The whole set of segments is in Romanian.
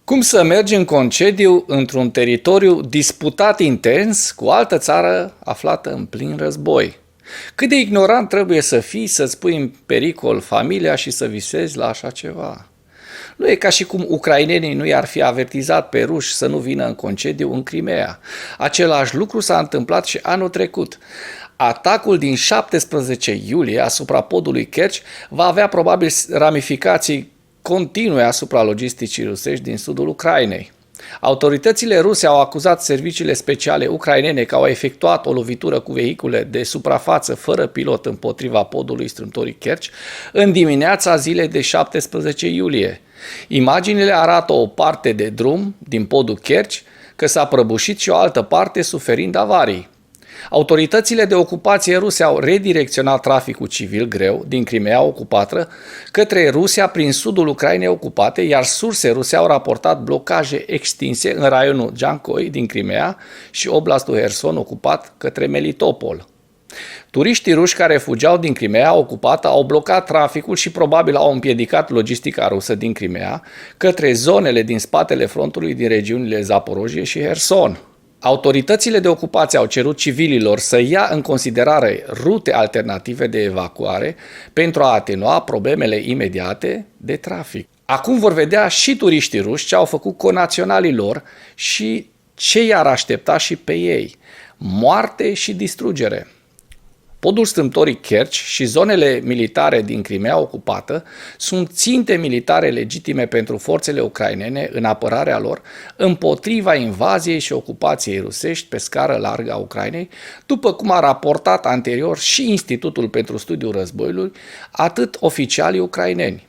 Cum să mergi în concediu într-un teritoriu disputat intens cu o altă țară aflată în plin război? Cât de ignorant trebuie să fii să-ți pui în pericol familia și să visezi la așa ceva? Nu e ca și cum ucrainenii nu i-ar fi avertizat pe ruși să nu vină în concediu în Crimea. Același lucru s-a întâmplat și anul trecut. Atacul din 17 iulie asupra podului Kerch va avea probabil ramificații continue asupra logisticii rusești din sudul Ucrainei. Autoritățile ruse au acuzat serviciile speciale ucrainene că au efectuat o lovitură cu vehicule de suprafață fără pilot împotriva podului strâmtorii Kerch în dimineața zilei de 17 iulie. Imaginile arată o parte de drum din podul Kerch că s-a prăbușit și o altă parte suferind avarii. Autoritățile de ocupație ruse au redirecționat traficul civil greu din Crimea ocupată către Rusia prin sudul Ucrainei ocupate, iar surse ruse au raportat blocaje extinse în raionul Jankoi din Crimea și oblastul Herson ocupat către Melitopol. Turiștii ruși care fugeau din Crimea ocupată au blocat traficul și probabil au împiedicat logistica rusă din Crimea către zonele din spatele frontului din regiunile Zaporojie și Herson. Autoritățile de ocupație au cerut civililor să ia în considerare rute alternative de evacuare pentru a atenua problemele imediate de trafic. Acum vor vedea și turiștii ruși ce au făcut conaționalii lor și ce i-ar aștepta și pe ei: moarte și distrugere. Podul strâmtorii Kerch și zonele militare din Crimea ocupată sunt ținte militare legitime pentru forțele ucrainene în apărarea lor împotriva invaziei și ocupației rusești pe scară largă a Ucrainei, după cum a raportat anterior și Institutul pentru Studiul Războiului, atât oficialii ucraineni.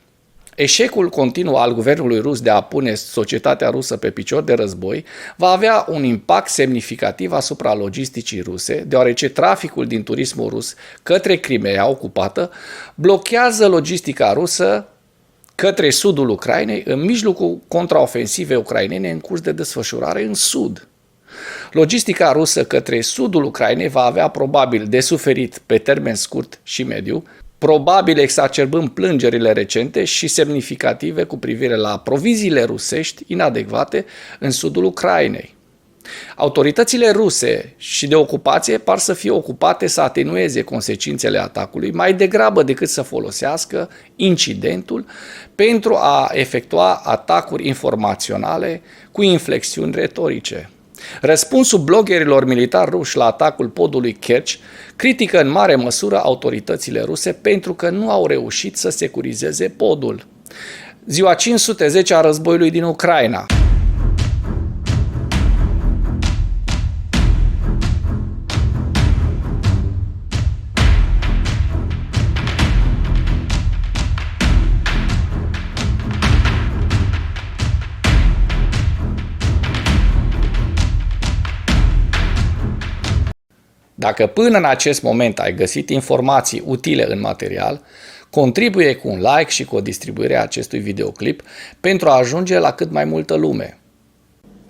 Eșecul continuu al guvernului rus de a pune societatea rusă pe picior de război va avea un impact semnificativ asupra logisticii ruse, deoarece traficul din turismul rus către Crimea ocupată blochează logistica rusă către sudul Ucrainei în mijlocul contraofensivei ucrainene în curs de desfășurare în sud. Logistica rusă către sudul Ucrainei va avea probabil de suferit pe termen scurt și mediu, probabil exacerbând plângerile recente și semnificative cu privire la proviziile rusești inadecvate în sudul Ucrainei. Autoritățile ruse și de ocupație par să fie ocupate să atenueze consecințele atacului mai degrabă decât să folosească incidentul pentru a efectua atacuri informaționale cu inflexiuni retorice. Răspunsul bloggerilor militari ruși la atacul podului Kerch critică în mare măsură autoritățile ruse pentru că nu au reușit să securizeze podul. Ziua 510 a războiului din Ucraina. Dacă până în acest moment ai găsit informații utile în material, contribuie cu un like și cu o distribuire a acestui videoclip pentru a ajunge la cât mai multă lume.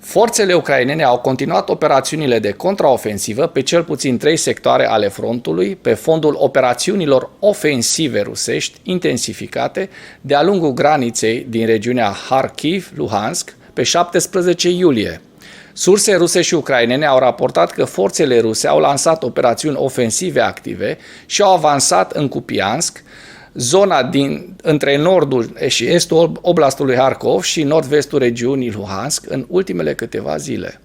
Forțele ucrainene au continuat operațiunile de contraofensivă pe cel puțin 3 sectoare ale frontului pe fondul operațiunilor ofensive rusești intensificate de-a lungul graniței din regiunea Kharkiv-Luhansk pe 17 iulie. Surse ruse și ucrainene au raportat că forțele ruse au lansat operațiuni ofensive active și au avansat în Kupiansk, zona între nordul și estul oblastului Harkov și nord-vestul regiunii Luhansk în ultimele câteva zile.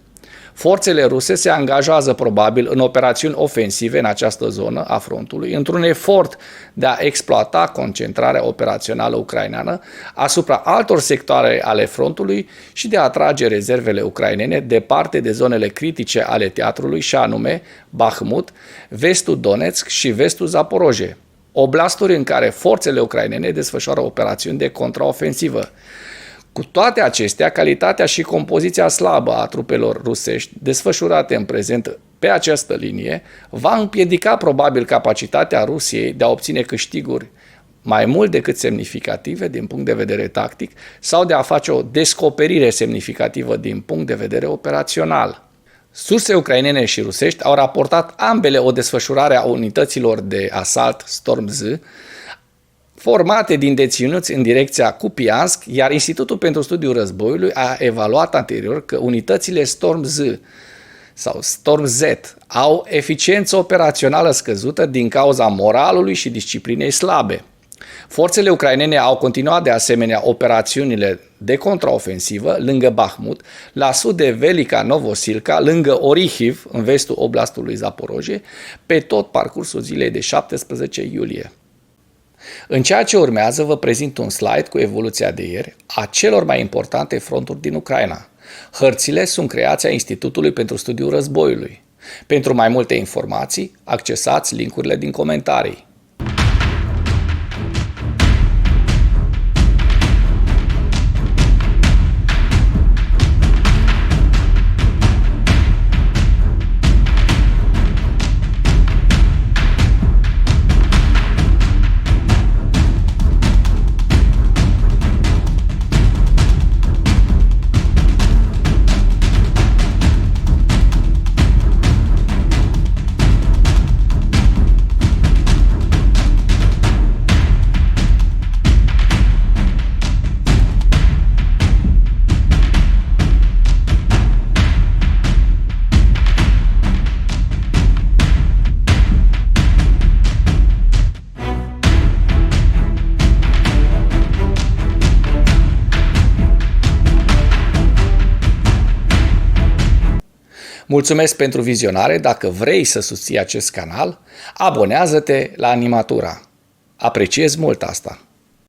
Forțele ruse se angajează probabil în operațiuni ofensive în această zonă a frontului, într-un efort de a exploata concentrarea operațională ucraineană asupra altor sectoare ale frontului și de a atrage rezervele ucrainene departe de zonele critice ale teatrului, și anume Bakhmut, vestul Donetsk și vestul Zaporojie, oblasturi în care forțele ucrainene desfășoară operațiuni de contraofensivă. Cu toate acestea, calitatea și compoziția slabă a trupelor rusești desfășurate în prezent pe această linie va împiedica probabil capacitatea Rusiei de a obține câștiguri mai mult decât semnificative din punct de vedere tactic sau de a face o descoperire semnificativă din punct de vedere operațional. Surse ucrainene și rusești au raportat ambele o desfășurare a unităților de asalt Storm Z formate din deținuți în direcția Kupiansk, iar Institutul pentru Studiul Războiului a evaluat anterior că unitățile Storm Z sau Storm Z au eficiență operațională scăzută din cauza moralului și disciplinei slabe. Forțele ucrainene au continuat de asemenea operațiunile de contraofensivă lângă Bahmut, la sud de Velika Novosilka, lângă Orihiv, în vestul oblastului Zaporozhye, pe tot parcursul zilei de 17 iulie. În ceea ce urmează vă prezint un slide cu evoluția de ieri a celor mai importante fronturi din Ucraina. Hărțile sunt creația Institutului pentru Studiul Războiului. Pentru mai multe informații, accesați linkurile din comentarii. Mulțumesc pentru vizionare. Dacă vrei să susții acest canal, abonează-te la Animatura. Apreciez mult asta.